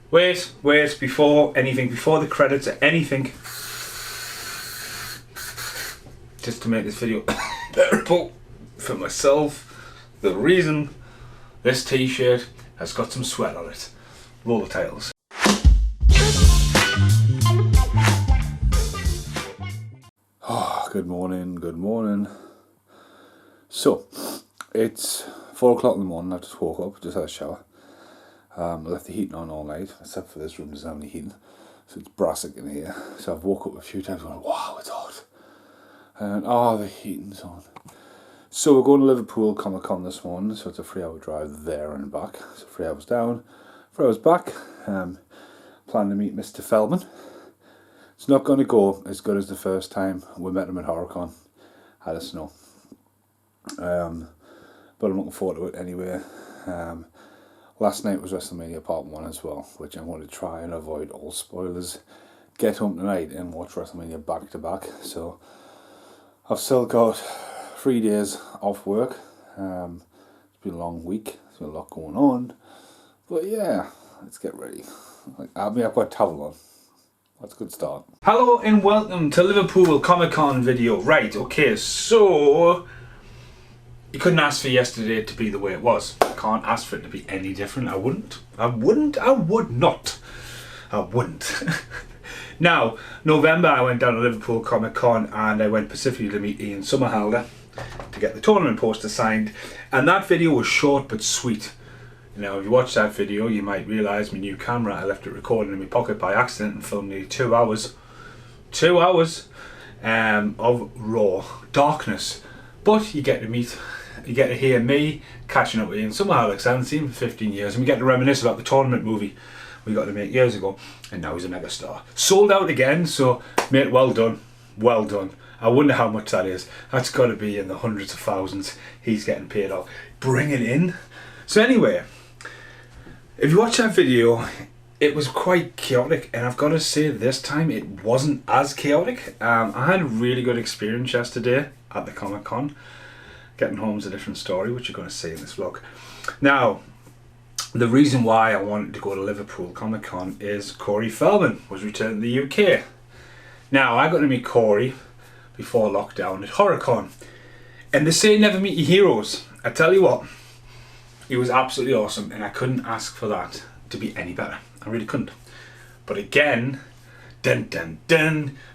Wait, before anything, before the credits or anything, just to make this video bearable for myself, the reason this t-shirt has got some sweat on it. Roll the titles. Oh, good morning. So, it's 4 o'clock in the morning. I just woke up, just had a shower. I left the heating on all night, except for this room doesn't have any heating, so it's brassic in here. So I've woke up a few times going, wow, it's hot. And oh, the heating's on. So we're going to Liverpool Comic Con this morning, so it's a 3-hour drive there and back. So 3 hours down, 4 hours back. Planning to meet Mr. Feldman. It's not going to go as good as the first time we met him at HorrorCon. Had a snow. But I'm looking forward to it anyway. Last night was WrestleMania Part 1 as well, which I'm going to try and avoid all spoilers. Get home tonight and watch WrestleMania back to back. So I've still got 3 days off work. It's been a long week. There's been a lot going on. But yeah, let's get ready. I've got a towel on. That's a good start. Hello and welcome to Liverpool Comic Con video. Right, okay, so you couldn't ask for yesterday to be the way it was. I can't ask for it to be any different. I would not. Now, November I went down to Liverpool Comic Con and I went specifically to meet Ian Somerhalder to get the tournament poster signed. And that video was short but sweet. You know, if you watch that video, you might realise my new camera, I left it recording in my pocket by accident and filmed nearly 2 hours. 2 hours of raw darkness. But you get to hear me catching up with Ian Somerhalder, because I haven't seen him for 15 years, and we get to reminisce about the tournament movie we got to make years ago, and now he's a megastar. Sold out again, so mate, well done. Well done. I wonder how much that is. That's got to be in the hundreds of thousands he's getting paid off. Bring it in. So anyway, if you watch that video, it was quite chaotic, and I've got to say this time it wasn't as chaotic. I had a really good experience yesterday at the Comic Con. Getting home's a different story, which you're going to see in this vlog. Now, the reason why I wanted to go to Liverpool Comic Con is Corey Feldman was returning to the UK. Now, I got to meet Corey before lockdown at HorrorCon, and they say never meet your heroes. I tell you what, he was absolutely awesome, and I couldn't ask for that to be any better. I really couldn't. But again,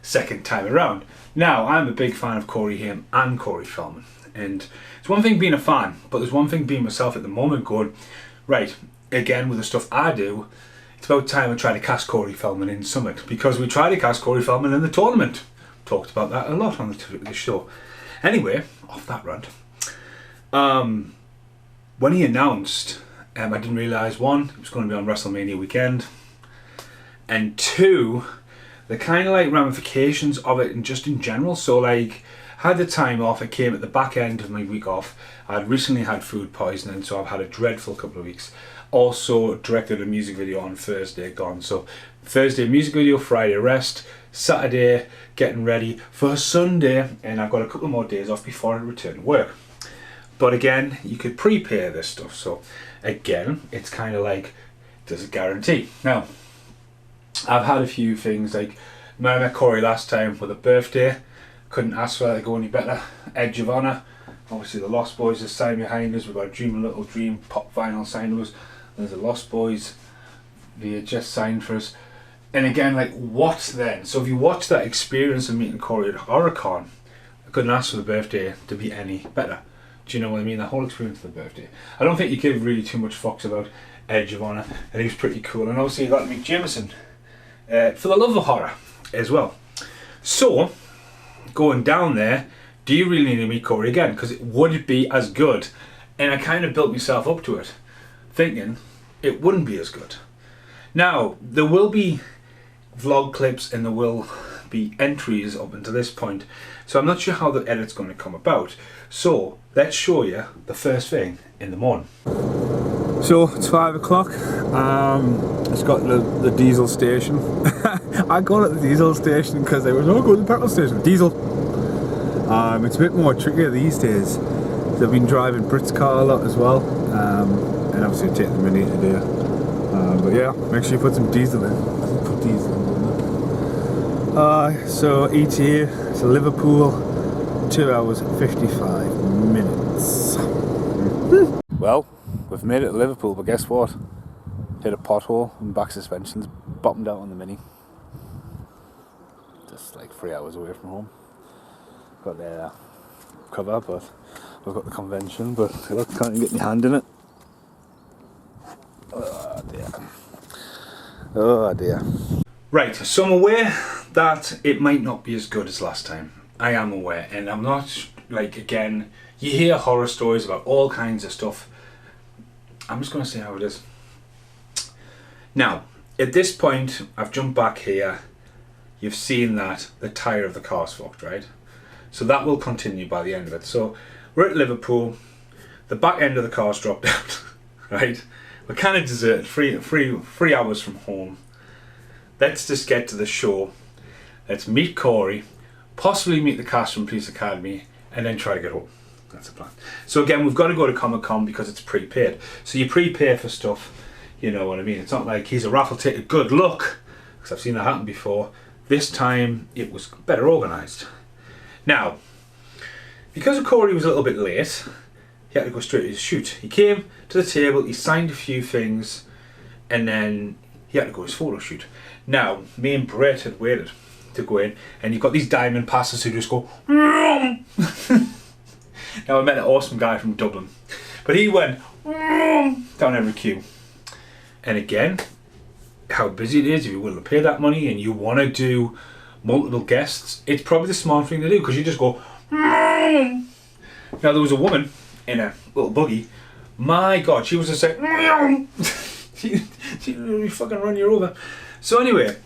second time around. Now, I'm a big fan of Corey Haim and Corey Feldman. And it's one thing being a fan, but there's one thing being myself at the moment going, right, again with the stuff I do, it's about time I try to cast Corey Feldman in Summit, because we tried to cast Corey Feldman in the tournament. Talked about that a lot on the show. Anyway, off that rant. When he announced, I didn't realise, one, it was going to be on WrestleMania weekend, and two, the kind of like ramifications of it and just in general. So like, had the time off, it came at the back end of my week off. I'd recently had food poisoning, so I've had a dreadful couple of weeks. Also directed a music video on Thursday, gone. So Thursday music video, Friday rest, Saturday getting ready for Sunday, and I've got a couple more days off before I return to work. But again, you could prepare this stuff, so again, it's kind of like, there's a guarantee. Now, I've had a few things, like when I met Corey last time with a birthday, couldn't ask for that to go any better. Edge of Honor, obviously the Lost Boys are signed behind us. We've got Dream a Little Dream pop vinyl signed to us. There's the Lost Boys VHS signed for us. And again, like, what then? So if you watch that experience of meeting Corey at HorrorCon, I couldn't ask for the birthday to be any better. Do you know what I mean? The whole experience of the birthday. I don't think you give really too much fucks about Edge of Honor, and he was pretty cool. And obviously you got to meet Jamison for the love of horror as well. So, going down there, do you really need to meet Corey again? Because it would be as good. And I kind of built myself up to it, thinking it wouldn't be as good. Now, there will be vlog clips and there will be entries up until this point. So I'm not sure how the edit's going to come about. So, let's show you the first thing in the morning. So, it's 5 o'clock. It's got the diesel station. I call it the diesel station because they were all going to the petrol station. Diesel. It's a bit more trickier these days. They've been driving Brit's car a lot as well, and obviously taking the Mini today. But yeah, make sure you put some diesel in. Put diesel in. So ETA to Liverpool, 2 hours 55 minutes. Well, we've made it to Liverpool, but guess what? Hit a pothole and back suspensions bottomed out on the Mini. Just like 3 hours away from home. Got the cover, but we've got the convention, but I can't even get my hand in it. Oh dear. Oh dear. Right, so I'm aware that it might not be as good as last time. I am aware, and I'm not, like, again, you hear horror stories about all kinds of stuff. I'm just going to say how it is. Now, at this point, I've jumped back here. You've seen that the tyre of the car's fucked, right? So that will continue by the end of it. So we're at Liverpool. The back end of the car's dropped out, right? We're kind of deserted, three hours from home. Let's just get to the show. Let's meet Corey, possibly meet the cast from Police Academy, and then try to get home. That's the plan. So again, we've got to go to Comic-Con because it's prepaid. So you prepay for stuff, you know what I mean? It's not like he's a raffle ticket, good luck, because I've seen that happen before. This time it was better organised. Now, because Corey was a little bit late, he had to go straight to his shoot. He came to the table, he signed a few things, and then he had to go to his photo shoot. Now, me and Brett had waited to go in, and you've got these diamond passes who just go Now, I met an awesome guy from Dublin, but he went down every queue. And again, how busy it is, if you're willing to pay that money and you want to do multiple guests, it's probably the smart thing to do, because you just go Now, there was a woman in a little buggy. My God, she was just like she really fucking run you over. So anyway,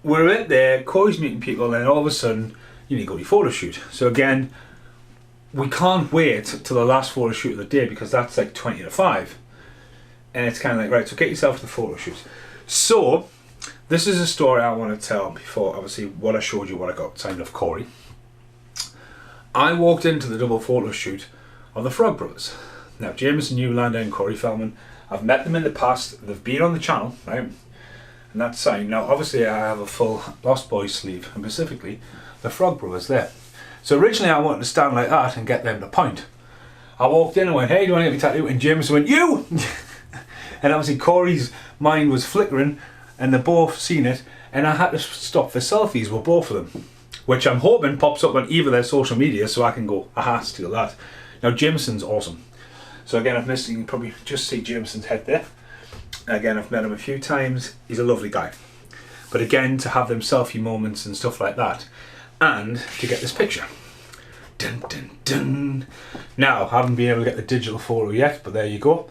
we're out there, Corey's meeting people, and all of a sudden you need to go to your photo shoot. So again, we can't wait till the last photo shoot of the day, because that's like 20 to 5. And it's kind of like, right, so get yourself to the photo shoot. So, this is a story I want to tell before, obviously, what I showed you, what I got signed off Corey. I walked into the double photo shoot of the Frog Brothers. Now, Jamison Newlander and Corey Feldman, I've met them in the past, they've been on the channel, right? And that's signed. Now, obviously, I have a full Lost Boys sleeve, and specifically, the Frog Brothers there. So originally, I wanted to stand like that and get them to point. I walked in and went, hey, do you want to get me tattooed? And Jamison went, you! And obviously Corey's mind was flickering, and they've both seen it, and I had to stop for selfies with both of them, which I'm hoping pops up on either their social media so I can go, aha, steal that. Now, Jamison's awesome. So again, I've missed, you can probably just see Jamison's head there. Again, I've met him a few times. He's a lovely guy. But again, to have them selfie moments and stuff like that, and to get this picture. Dun, dun, dun. Now, I haven't been able to get the digital photo yet, but there you go.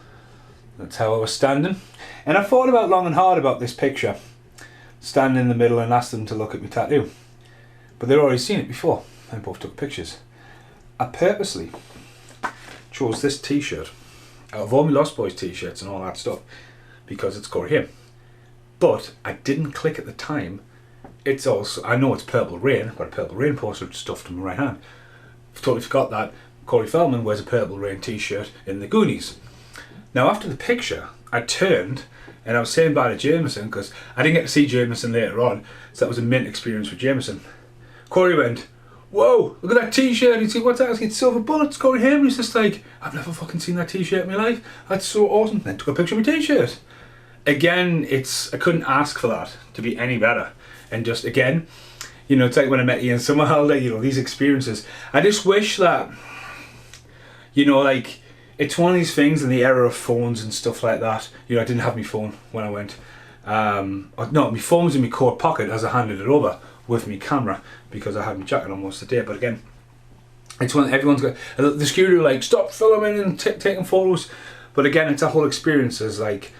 That's how I was standing. And I thought about long and hard about this picture. Standing in the middle and asked them to look at my tattoo. But they'd already seen it before. I both took pictures. I purposely chose this t-shirt out of all my Lost Boys t-shirts and all that stuff, because it's Corey here. But I didn't click at the time. It's also, I know it's Purple Rain, I've got a Purple Rain poster stuffed in my right hand. I've totally forgot that Corey Feldman wears a Purple Rain t-shirt in the Goonies. Now, after the picture, I turned and I was saying bye to Jamison, because I didn't get to see Jamison later on, so that was a mint experience with Jamison. Corey went, whoa, look at that t-shirt. He'd say, what's that? It's Silver Bullets, Corey Haim. He's just like, I've never fucking seen that t-shirt in my life. That's so awesome. Then took a picture of my t-shirt. Again, I couldn't ask for that to be any better. And just, again, you know, it's like when I met Ian Somerhalder, you know, these experiences. I just wish that, you know, like, it's one of these things in the era of phones and stuff like that. You know, I didn't have my phone when I went. No, my phone was in my coat pocket as I handed it over with my camera, because I had my jacket on most of the day. But again, it's when everyone's got the security were like, stop filming and taking photos. But again, it's a whole experience. It's like,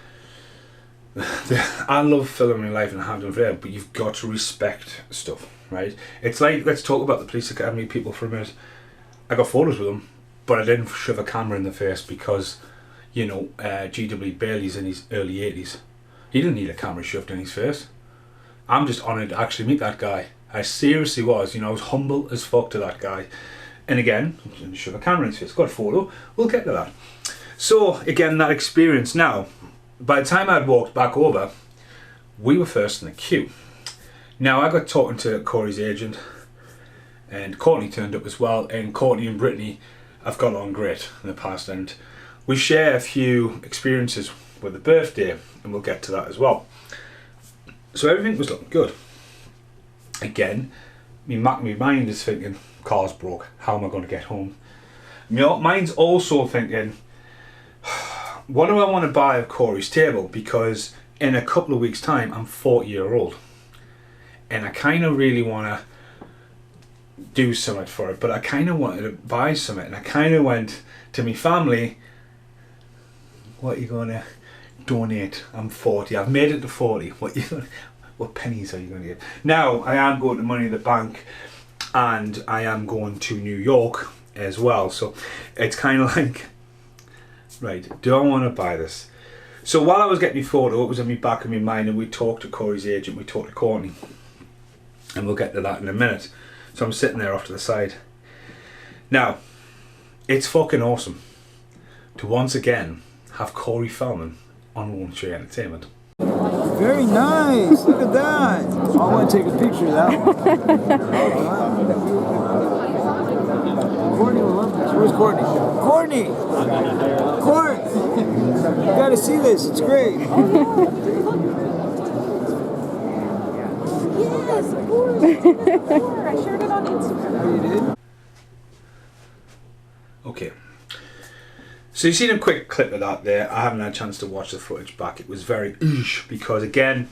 I love filming life and I have done forever, but you've got to respect stuff, right? It's like, let's talk about the Police Academy people for a minute. I got photos with them, but I didn't shove a camera in the face because, you know, G.W. Bailey's in his early 80s. He didn't need a camera shoved in his face. I'm just honoured to actually meet that guy. I seriously was, you know, I was humble as fuck to that guy. And again, didn't shove a camera in his face. Got a photo, we'll get to that. So, again, that experience now, by the time I'd walked back over, we were first in the queue. Now I got talking to Corey's agent, and Courtney turned up as well, and Courtney and Brittany have got on great in the past, and we share a few experiences with the birthday, and we'll get to that as well. So everything was looking good. Again, my mind is thinking, car's broke, how am I going to get home? Mine's also thinking, what do I want to buy of Corey's table? Because in a couple of weeks' time, I'm 40-year-old. And I kind of really want to do something for it, but I kind of wanted to buy something. And I kind of went to my family, what are you going to donate? I'm 40. I've made it to 40. What pennies are you going to get? Now, I am going to Money in the Bank, and I am going to New York as well. So it's kind of like, right, do I want to buy this? So while I was getting my photo, it was in my back of my mind, and we talked to Corey's agent, we talked to Courtney, and we'll get to that in a minute. So I'm sitting there off to the side. Now, it's fucking awesome to once again have Corey Feldman on Won't Tree Entertainment. Very nice. Look at that. I want to take a picture of that one. Courtney will love this. Where's Courtney? Courtney! Court! You gotta see this. It's great. Yes, of course. I shared it on Instagram. Oh, you did? Okay. So you've seen a quick clip of that there. I haven't had a chance to watch the footage back. It was very because again,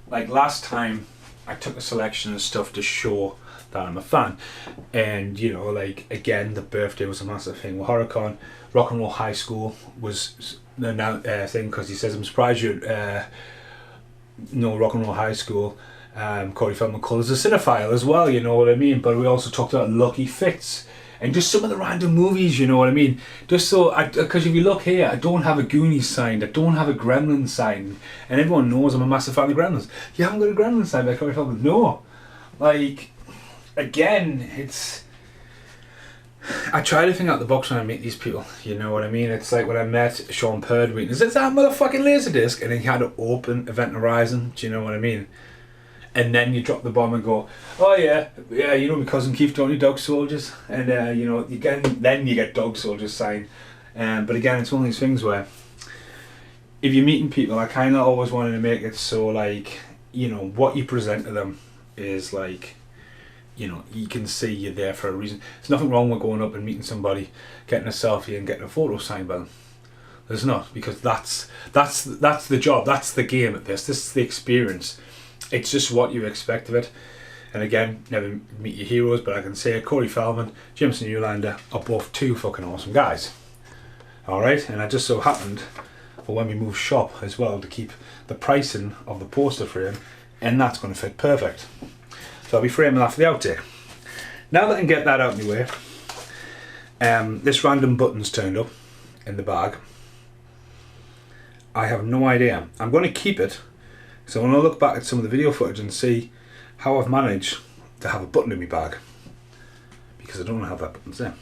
like last time, I took a selection of stuff to show that I'm a fan. And you know, like again, the birthday was a massive thing with Horicon. Rock and Roll High School was the thing, because he says, I'm surprised you know Rock and Roll High School. Corey Feldman called us a cinephile as well, you know what I mean? But we also talked about Lucky Fits and just some of the random movies, you know what I mean? Just so, because if you look here, I don't have a Goonies signed, I don't have a Gremlins signed, and everyone knows I'm a massive fan of Gremlins. You haven't got a Gremlins signed by Corey Feldman? No. Like, again, it's... I try to think out the box when I meet these people, you know what I mean? It's like when I met Sean Perdue, is that motherfucking Laserdisc? And he had to open Event Horizon, do you know what I mean? And then you drop the bomb and go, oh yeah, you know my cousin Keith, don't you, Dog Soldiers? And you know, then you get Dog Soldiers signed. But again, it's one of these things where if you're meeting people, I kind of always wanted to make it so like, you know, what you present to them is like, you know, you can see you're there for a reason. There's nothing wrong with going up and meeting somebody, getting a selfie and getting a photo signed by them. There's not, because that's the job, that's the game at this is the experience. It's just what you expect of it. And again, never meet your heroes, but I can say Corey Feldman, Jamison Newlander are both two fucking awesome guys. Alright, and I just so happened for when we move shop as well to keep the pricing of the poster frame, and that's going to fit perfect. So I'll be framing that for the outtake. Now that I can get that out of my way, this random button's turned up in the bag. I have no idea. I'm going to keep it, so when I look back at some of the video footage and see how I've managed to have a button in my bag, because I don't know how that button's there.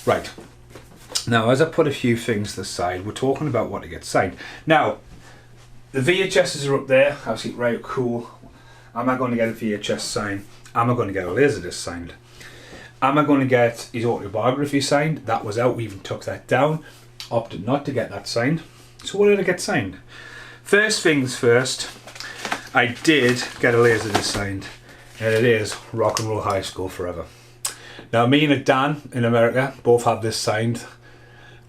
Right, now as I put a few things to the side, we're talking about what to get signed. Now, the VHSs are up there, I was like, right, cool. Am I going to get a VHS signed? Am I going to get a Laserdisc signed? Am I going to get his autobiography signed? That was out, we even took that down. Opted not to get that signed. So what did I get signed? First things first, I did get a Laserdisc signed, and it is Rock and Roll High School Forever. Now me and Dan in America both have this signed.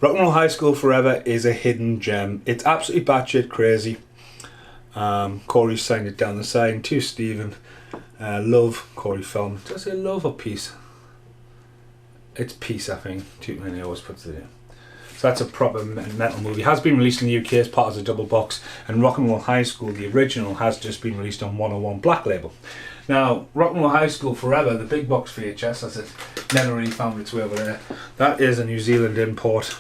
Rock and Roll High School Forever is a hidden gem. It's absolutely batshit crazy. Corey signed it down the side to Stephen. Love, Corey Feldman. Did I say love or peace? It's peace, I think. Too many always puts it in. So that's a proper metal movie. It has been released in the UK as part of the double box, and Rock and Roll High School, the original, has just been released on 101 Black Label. Now, Rock and Roll High School Forever, the big box VHS, as it never really found its way over there. That is a New Zealand import.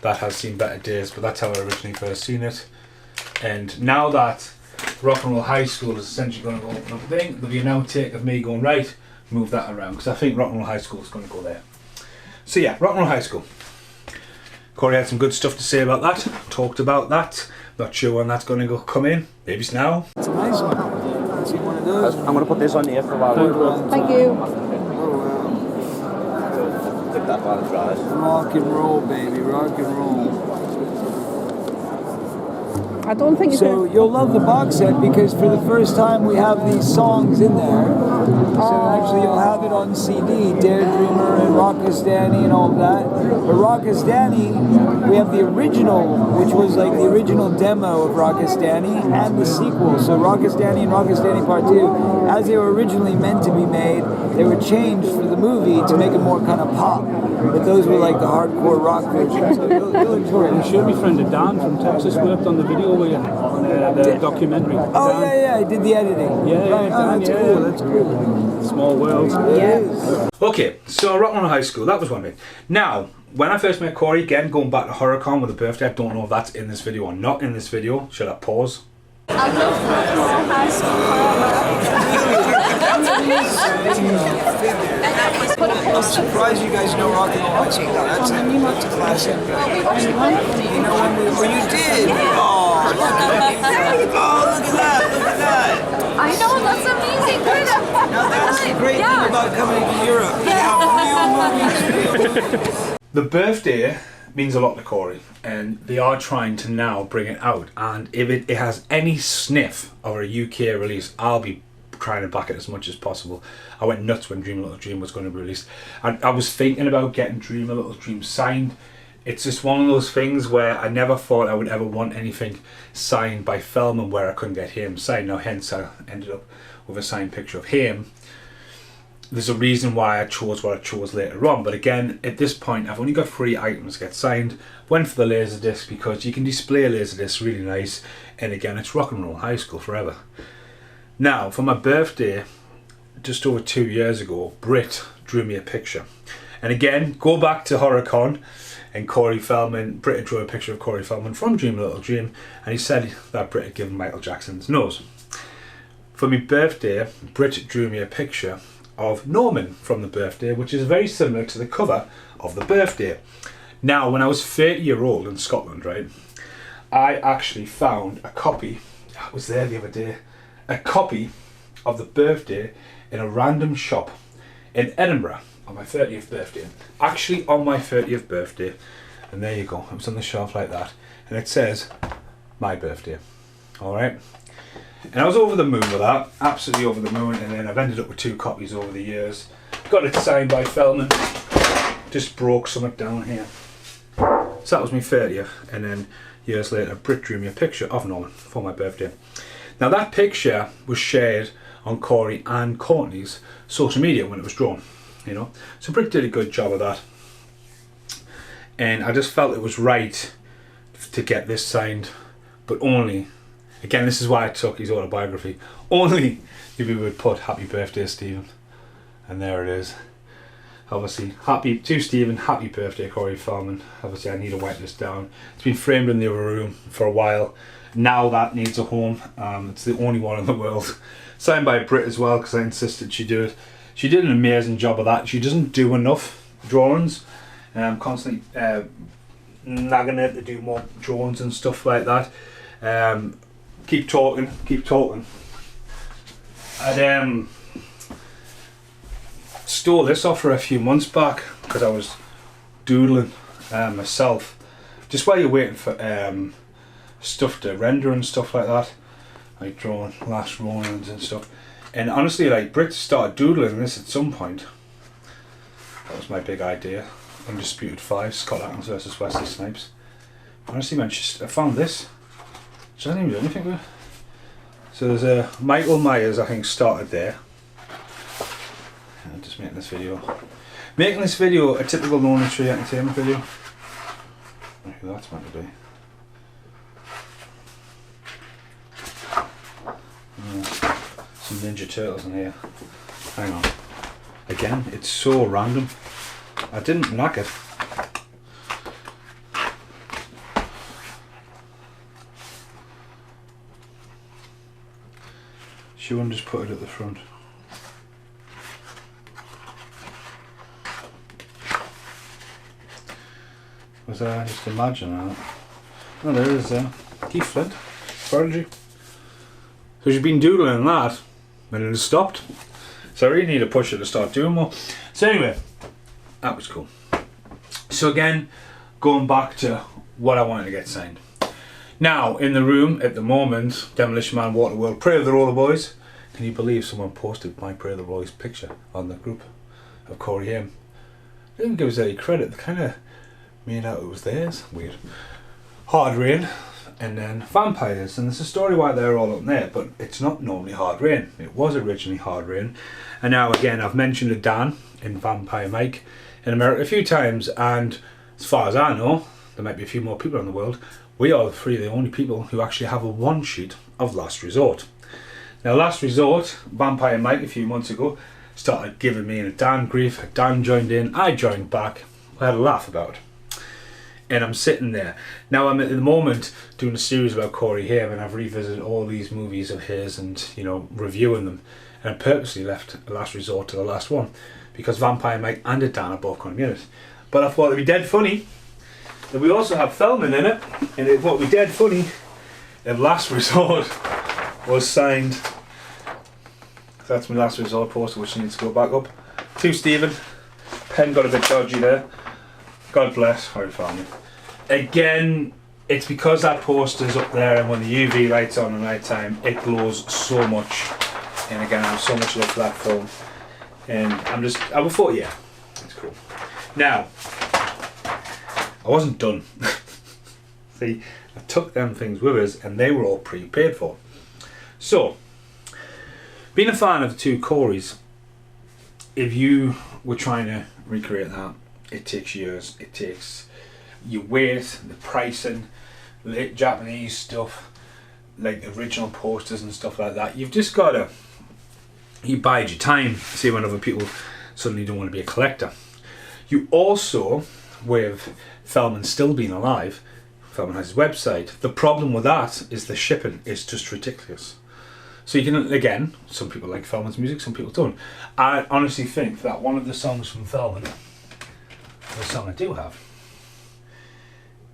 That has seen better days, but that's how I originally first seen it. And now that Rock and Roll High School is essentially going to go open up a thing, there'll be an outtake of me going, right, move that around, because I think Rock and Roll High School is going to go there. So yeah, Rock and Roll High School. Corey had some good stuff to say about that. Talked about that. Not sure when that's going to come in. Maybe it's now. It's a nice one. Let's see one of those. I'm going to put this on here for a while. Thank you. Oh, wow. Take that while it dries. Rock and roll, baby. Rock and roll. I don't think you So can. you'll love the box set because for the first time we have these songs in there. So actually you'll have it on CD, Dare Dreamer and Rockastani and all of that. But Rockastani, we have the original, which was like the original demo of Rockastani and the sequel. So Rockastani and Rockastani Part 2, as they were originally meant to be made, they were changed for the movie to make it more kind of pop. But those were like the hardcore rock versions. So you'll enjoy it. I'm sure my friend Dan from Texas worked on the video with you, on the documentary. Oh, yeah, I did the editing. Yeah, Right. Oh, that's yeah. cool, that's cool. Small world. Yes. Okay, so Rock on High School, that was one bit. Now, when I first met Corey, again, going back to HorrorCon with the birthday, I don't know if that's in this video or not in this video. Should I pause? I love Rock and Roll High School forever. I'm surprised you guys know Rock and Roll High School. That's a classic. You know when you did? Oh, look at that! Look at that! I know, that's amazing. Good. Now that's the great thing about coming to Europe. You have real movies. The birthday means a lot to Corey, and they are trying to now bring it out. And if it has any sniff of a UK release, I'll be trying to back it as much as possible. I went nuts when Dream a Little Dream was going to be released, and I was thinking about getting Dream a Little Dream signed. It's just one of those things where I never thought I would ever want anything signed by Feldman where I couldn't get him signed. Now, hence I ended up with a signed picture of him. There's a reason why I chose what I chose later on, but again, at this point, I've only got 3 items to get signed. Went for the Laserdisc because you can display a Laserdisc really nice, and again, it's Rock and Roll High School forever. Now, for my birthday, just over 2 years ago, Britt drew me a picture. And again, go back to HorrorCon, and Corey Feldman, Britt drew a picture of Corey Feldman from Dream a Little Dream, and he said that Britt had given Michael Jackson's nose. For my birthday, Britt drew me a picture of Norman from The Birthday, which is very similar to the cover of The Birthday. Now, when I was 30-year-old in Scotland, right, I actually found a copy, I was there the other day, a copy of The Birthday in a random shop in Edinburgh on my 30th birthday. Actually on my 30th birthday, and there you go, it was on the shelf like that, and it says, my birthday, alright? And I was over the moon with that, absolutely over the moon, and then I've ended up with 2 copies over the years. Got it signed by Feldman, just broke something down here. So that was my 30th, and then years later Britt drew me a picture of Norman for my birthday. Now that picture was shared on Corey and Courtney's social media when it was drawn, you know. So Britt did a good job of that. And I just felt it was right to get this signed, but only, again, this is why I took his autobiography, only if we would put happy birthday Stephen. And there it is. Obviously, happy to Stephen, happy birthday Corey Feldman. Obviously I need to wipe this down. It's been framed in the other room for a while. Now that needs a home. It's the only one in the world. Signed by Britt as well, because I insisted she do it. She did an amazing job of that. She doesn't do enough drawings. I'm constantly nagging her to do more drawings and stuff like that. Keep talking. I'd stole this off her a few months back because I was doodling myself. Just while you're waiting for stuff to render and stuff like that, like drawing Last Ronins and stuff. And honestly, like, Britt started doodling this at some point. That was my big idea. Undisputed 5, Scott Atkins versus Wesley Snipes. Honestly, man, I found this. She hasn't even done anything with it. So there's a Michael Myers, I think, started there. I'm just making this video. Making this video a typical Lonely Tree Entertainment video. Look who that's meant to be. Some Ninja Turtles in here. Hang on. Again, it's so random. I didn't knack it. She wouldn't just put it at the front. Was I just imagine that? Oh, there is Keith Flint, Prodigy. So she's been doodling that, and it has stopped. So I really need to push her to start doing more. So anyway, that was cool. So again, going back to what I wanted to get signed. Now, in the room at the moment, Demolition Man, Waterworld, Pray of the Roller Boys. Can you believe someone posted my Pray of the Roller Boys picture on the group of Corey Haim? They didn't give us any credit. They kind of made out it was theirs. Weird. Hard Rain, and then Vampires. And there's a story why they're all up there, but it's not normally Hard Rain. It was originally Hard Rain. And now again, I've mentioned a Dan in Vampire Mike in America a few times, and as far as I know, there might be a few more people in the world, we are the only people who actually have a one sheet of Last Resort. Now Last Resort, Vampire Mike a few months ago started giving me a Dan grief. Dan joined in, I joined back, I had a laugh about it. And I'm sitting there. Now I'm at the moment doing a series about Corey Haim, and I've revisited all these movies of his and, you know, reviewing them. And I purposely left Last Resort to the last one because Vampire Mike and a Dan are both going to be in it. But I thought it'd be dead funny that we also have Feldman in it, and it would be dead funny if Last Resort was signed. That's my Last Resort poster, which needs to go back up. To Stephen. Pen got a bit dodgy there. God bless, Harry Feldman. Again, it's because that poster's up there, and when the UV light's on at night time, it glows so much. And again, I have so much love for that film. And I thought, yeah, it's cool. Now, I wasn't done. See, I took them things with us, and they were all prepaid for. So, being a fan of the two Coreys, if you were trying to recreate that, it takes years. It takes your weight, the pricing, the Japanese stuff, like original posters and stuff like that. You've just got to, you bide your time, see when other people suddenly don't want to be a collector. You also, with Feldman still being alive, Feldman has his website. The problem with that is the shipping is just ridiculous. So you can, again, some people like Feldman's music, some people don't. I honestly think that one of the songs from Feldman, the song I do have,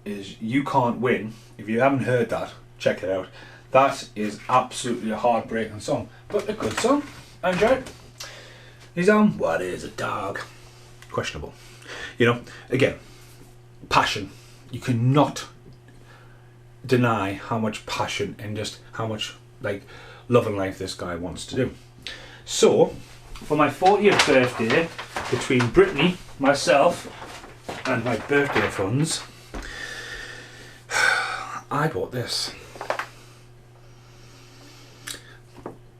is You Can't Win. If you haven't heard that, check it out. That is absolutely a heartbreaking song, but a good song. I enjoy it. His own What Is a Dog? Questionable. You know, again, passion. You cannot deny how much passion and just how much like love and life this guy wants to do. So, for my 40th birthday, between Brittany, myself, and my birthday funds, I bought this.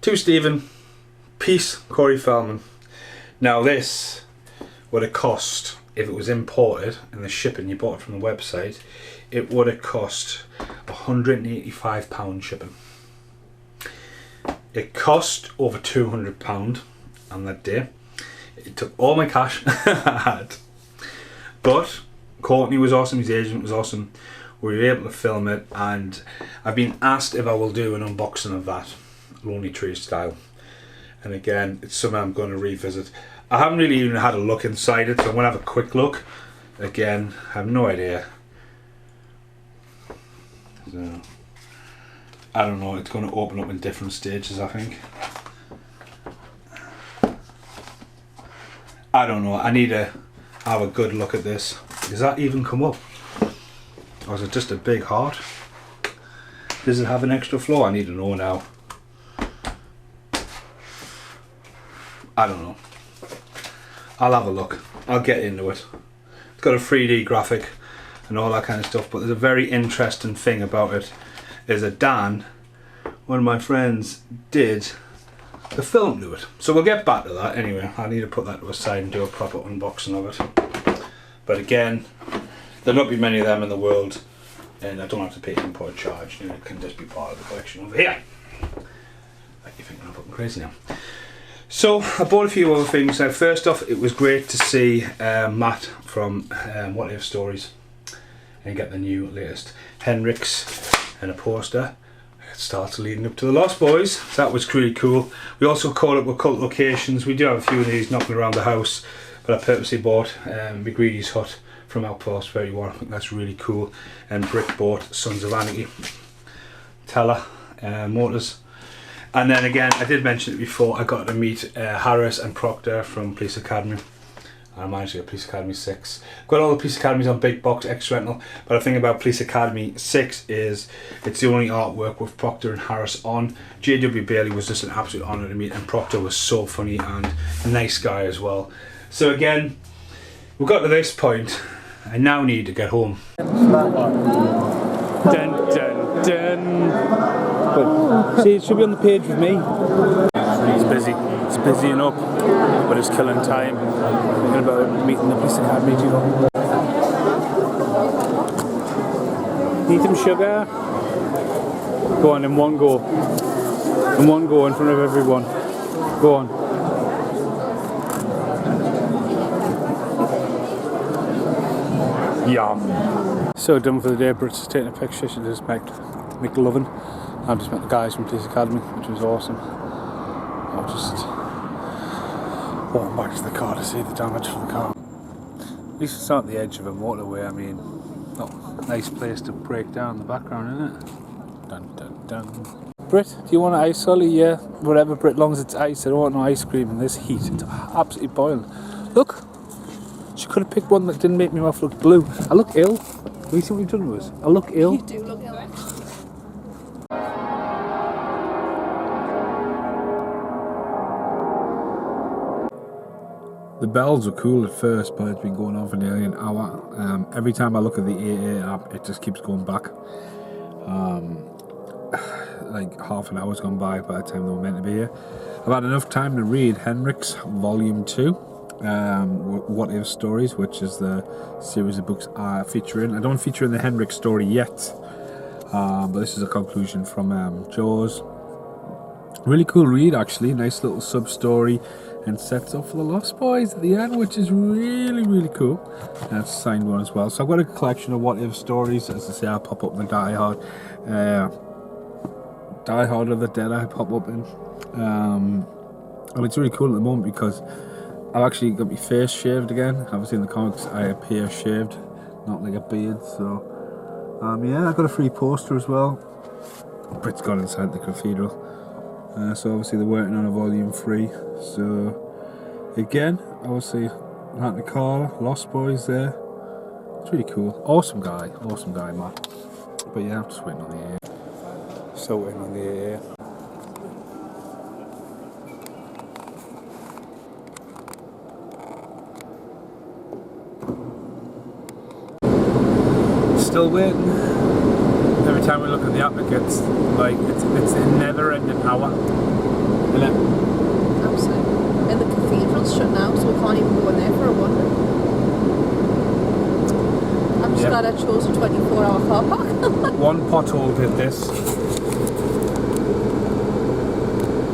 To Stephen, Peace, Corey Feldman. Now this would have cost, if it was imported and the shipping you bought it from the website, it would have cost £185 shipping. It cost over £200 on that day. It took all my cash I had. But Courtney was awesome, his agent was awesome. We were able to film it, and I've been asked if I will do an unboxing of that, Lonely Tree style. And again, it's something I'm going to revisit. I haven't really even had a look inside it, so I'm going to have a quick look. Again, I have no idea. So, I don't know, it's going to open up in different stages, I think. I don't know, I need to have a good look at this. Does that even come up? Or is it just a big heart? Does it have an extra floor? I need to know now. I don't know. I'll have a look. I'll get into it. It's got a 3D graphic and all that kind of stuff, but there's a very interesting thing about it is that Dan, one of my friends, did the film to it. So we'll get back to that anyway. I need to put that to a side and do a proper unboxing of it. But again, there'll not be many of them in the world, and I don't have to pay an import charge. You know, it can just be part of the collection over here. Like you think I'm fucking crazy now. So I bought a few other things. Now first off, it was great to see Matt from What If Stories and get the new latest Hendrix and a poster. It starts leading up to the Lost Boys, so that was really cool. We also caught up with Cult Locations. We do have a few of these knocking around the house, but But I purposely bought McGreedy's hut from Outpost 31. I think that's really cool. And Britt bought Sons of Anarchy Teller motors. And then again, I did mention it before, I got to meet Harris and Proctor from Police Academy. I managed to get Police Academy 6. Got all the Police Academies on Big Box X Rental, but the thing about Police Academy 6 is it's the only artwork with Proctor and Harris on. J.W. Bailey was just an absolute honour to meet, and Proctor was so funny and a nice guy as well. So again, we got to this point. I now need to get home. Dun, dun, dun. But, see, it should be on the page with me. He's busy. He's busying up, but he's killing time. Thinking about meeting the Police Academy, do you know? Need some sugar? Go on, in one go. In one go, in front of everyone. Go on. Yum. So done for the day. Britt's taking a picture. She just met McLovin. I've just met the guys from Police Academy, which was awesome. I'll just walk back to the car to see the damage from the car. At least it's not the edge of a motorway. I mean, not a nice place to break down in the background, isn't it? Dun dun dun. Britt, do you want an ice solly? Yeah, whatever, Britt, long as it's ice. I don't want no ice cream in this heat. It's absolutely boiling. Look, she could have picked one that didn't make me mouth look blue. I look ill. Have you seen what you've done with us? I look ill. You do look ill. The bells were cool at first, but it's been going on for nearly an hour. Every time I look at the AA app, it just keeps going back. Like half an hour's gone by the time they were meant to be here. I've had enough time to read Henrik's Volume 2, What If Stories, which is the series of books I feature in. I don't feature in the Henrik story yet, but this is a conclusion from Jaws. Really cool read, actually. Nice little sub-story, and sets up for the Lost Boys at the end, which is really, really cool. And it's a signed one as well. So I've got a collection of What If stories. As I say, I'll pop up in the Die Hard. Die Hard of the Dead I pop up in. And it's really cool at the moment because I've actually got my face shaved again. Obviously in the comics I appear shaved, not like a beard. So yeah, I got a free poster as well. Britt's gone inside the cathedral. So obviously they're working on a volume 3. So again, obviously Atlanta Carla, Lost Boys there. It's really cool. Awesome guy, Matt. But yeah, I'm just waiting on the AA. Still waiting on the AA. Still waiting. Every time we look at the app, it gets like it's a never-ending hour. Isn't it? Absolutely. And the cathedral's shut now, so we can't even go in there for a wander. I'm just glad I chose a 24-hour car park. One pothole did this.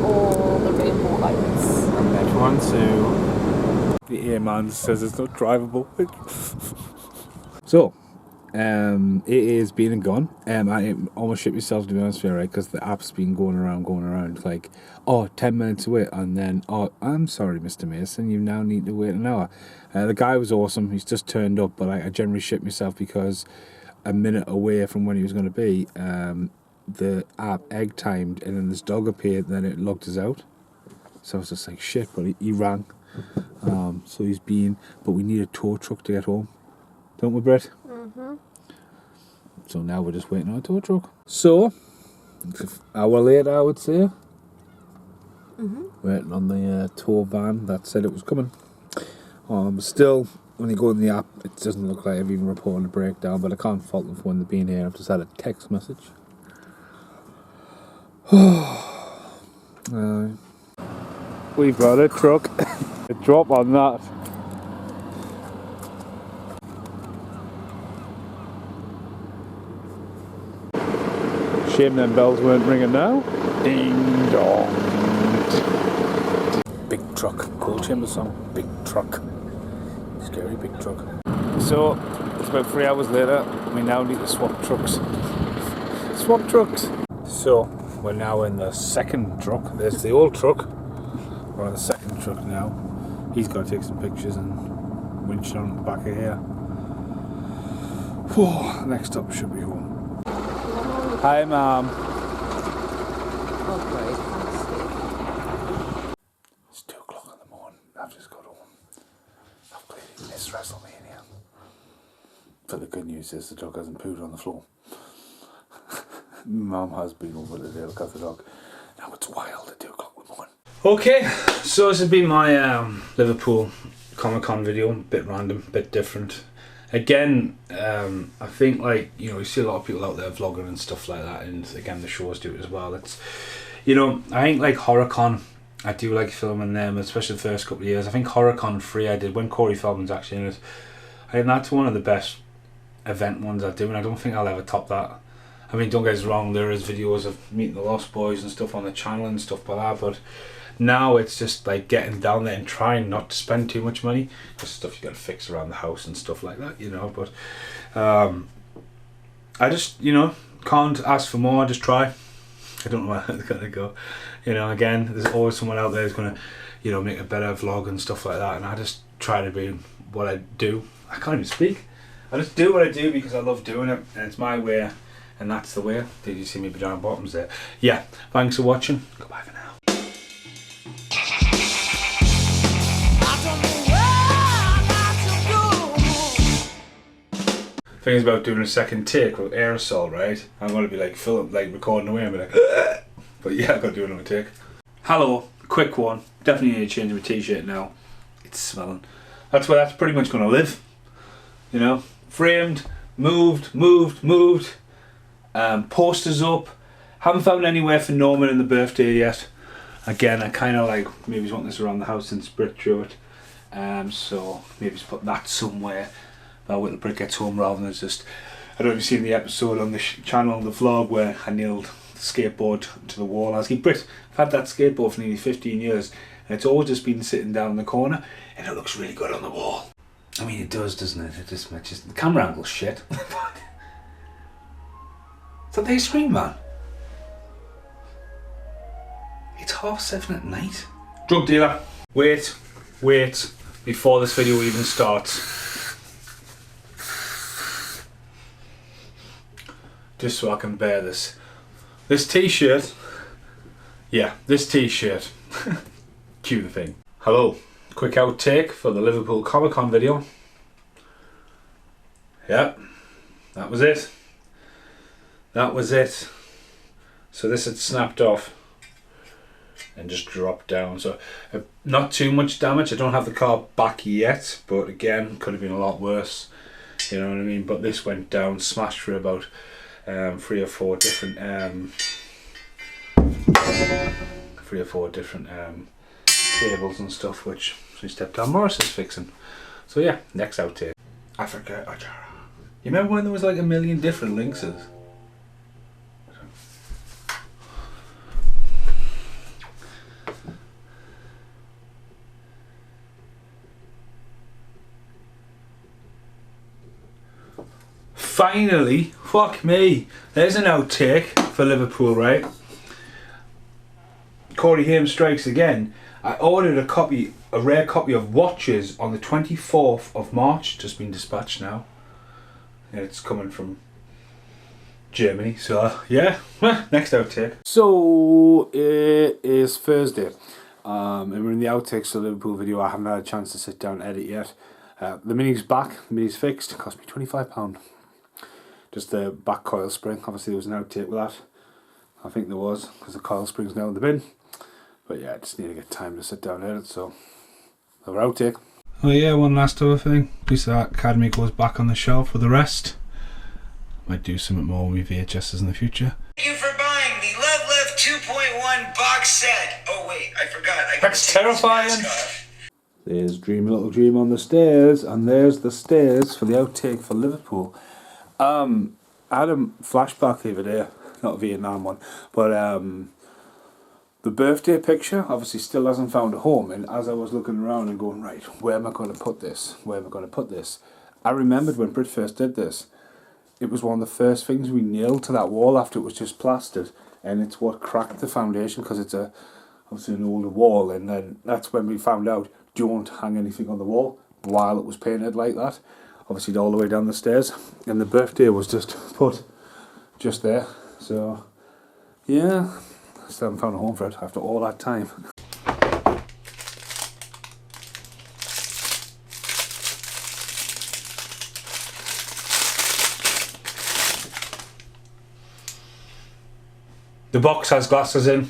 All the rainbow lights. Next one, too. The A-man says it's not drivable. So, it is being and gone. I almost shit myself, to be honest with you, right? Because the app's been going around, like, 10 minutes to wait, and then, I'm sorry, Mr. Mason, you now need to wait an hour. The guy was awesome, he's just turned up, but I generally shit myself because a minute away from when he was going to be, the app egg timed, and then this dog appeared, and then it logged us out. So I was just like, shit, but he rang. So he's been, but we need a tow truck to get home. Don't we, Brett? Mm-hmm. So now we're just waiting on a tow truck. So, an hour later, I would say. Mm-hmm. Waiting on the tow van that said it was coming. Still, when you go in the app, it doesn't look like I've even reported a breakdown, but I can't fault them for when they've been here. I've just had a text message. We've got a truck. A drop on that. Shame them bells weren't ringing now. Ding dong. Big truck. Cool Chamber song. Big truck. Scary big truck. So, it's about 3 hours later. We now need to swap trucks. Swap trucks. So, we're now in the second truck. There's the old truck. We're on the second truck now. He's got to take some pictures and winch on the back of here. Whew, next up should be home. Hi, Mum. It's 2 o'clock in the morning. I've just got home. I've clearly missed WrestleMania. But the good news is the dog hasn't pooed on the floor. Mum has been over today to look at the dog. Now it's wild at 2 o'clock in the morning. Okay, so this has been my Liverpool Comic-Con video. A bit random, a bit different. Again, I think, like, you know, you see a lot of people out there vlogging and stuff like that, and again the shows do it as well. It's, you know, I think like HorrorCon, I do like filming them, especially the first couple of years. I think HorrorCon 3 I did when Corey Feldman's actually in it. I think that's one of the best event ones I do, and I don't think I'll ever top that. I mean, don't get us wrong, there is videos of meeting the Lost Boys and stuff on the channel and stuff like that, but now it's just like getting down there and trying not to spend too much money, because stuff you got to fix around the house and stuff like that, you know. But I just, you know, can't ask for more. I just try. I don't know where it's gonna go, you know. Again, there's always someone out there who's gonna, you know, make a better vlog and stuff like that, and I just try to be what I do. I can't even speak. I just do what I do because I love doing it, and it's my way, and that's the way. Did you see me pajama bottoms there? Yeah, thanks for watching. Goodbye for now. Thing is about doing a second take with aerosol, right? I'm going to be like recording away and be like, ugh! But yeah, I've got to do another take. Hello, quick one. Definitely need to change my t-shirt now. It's smelling. That's where that's pretty much going to live. You know, framed, moved. Posters up. Haven't found anywhere for Norman in the birthday yet. Again, I kind of like maybe want this around the house and spread through it. So maybe just put that somewhere. I'll wait till Britt gets home rather than just... I don't know if you've seen the episode on the channel, the vlog, where I nailed the skateboard to the wall. I was like, Britt, I've had that skateboard for nearly 15 years and it's always just been sitting down in the corner and it looks really good on the wall. I mean, it does, doesn't it? It just matches. The camera angle's shit. Is that the ice cream man? It's 7:30 at night. Drug dealer. Wait, before this video even starts. Just so I can bear this. This t-shirt. Yeah, this t-shirt. Cue the thing. Hello. Quick outtake for the Liverpool Comic-Con video. Yep. That was it. That was it. So this had snapped off and just dropped down. So not too much damage. I don't have the car back yet, but again, could have been a lot worse. You know what I mean? But this went down, smashed for about 3 or 4 different cables and stuff, which my stepdad Morris is fixing. So yeah, next outtake. Africa Ajara. You remember when there was like a million different Lynxes? Finally, fuck me, there's an outtake for Liverpool, right? Corey Haim strikes again. I ordered a rare copy of Watches on the 24th of March, just been dispatched now. And it's coming from Germany, so yeah, next outtake. So it is Thursday, and we're in the outtakes of the Liverpool video. I haven't had a chance to sit down and edit yet. The Mini's back, the Mini's fixed, it cost me £25. Just the back coil spring. Obviously there was an outtake with that. I think there was, because the coil spring's now in the bin. But yeah, I just need to get time to sit down and edit, so another outtake. Oh yeah, one last other thing. At least that Academy goes back on the shelf with the rest. Might do something more with VHSs in the future. Thank you for buying the Love Lift 2.1 box set. Oh wait, I forgot. That's terrifying. There's Dreamy Little Dream on the stairs, and there's the stairs for the outtake for Liverpool. I had a flashback the other day, not a Vietnam one, but the birthday picture obviously still hasn't found a home, and as I was looking around and going, right, where am I going to put this? Where am I going to put this? I remembered when Brit first did this, it was one of the first things we nailed to that wall after it was just plastered, and it's what cracked the foundation because it's obviously an older wall, and then that's when we found out don't hang anything on the wall while it was painted like that. Obviously all the way down the stairs, and the birthday was just put just there. So yeah, still haven't found a home for it after all that time. The box has glasses in.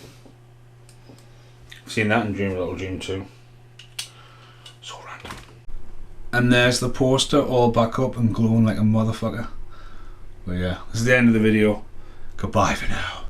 I've seen that in Dream a Little Dream too. So random. And there's the poster all back up and glowing like a motherfucker. But yeah, this is the end of the video. Goodbye for now.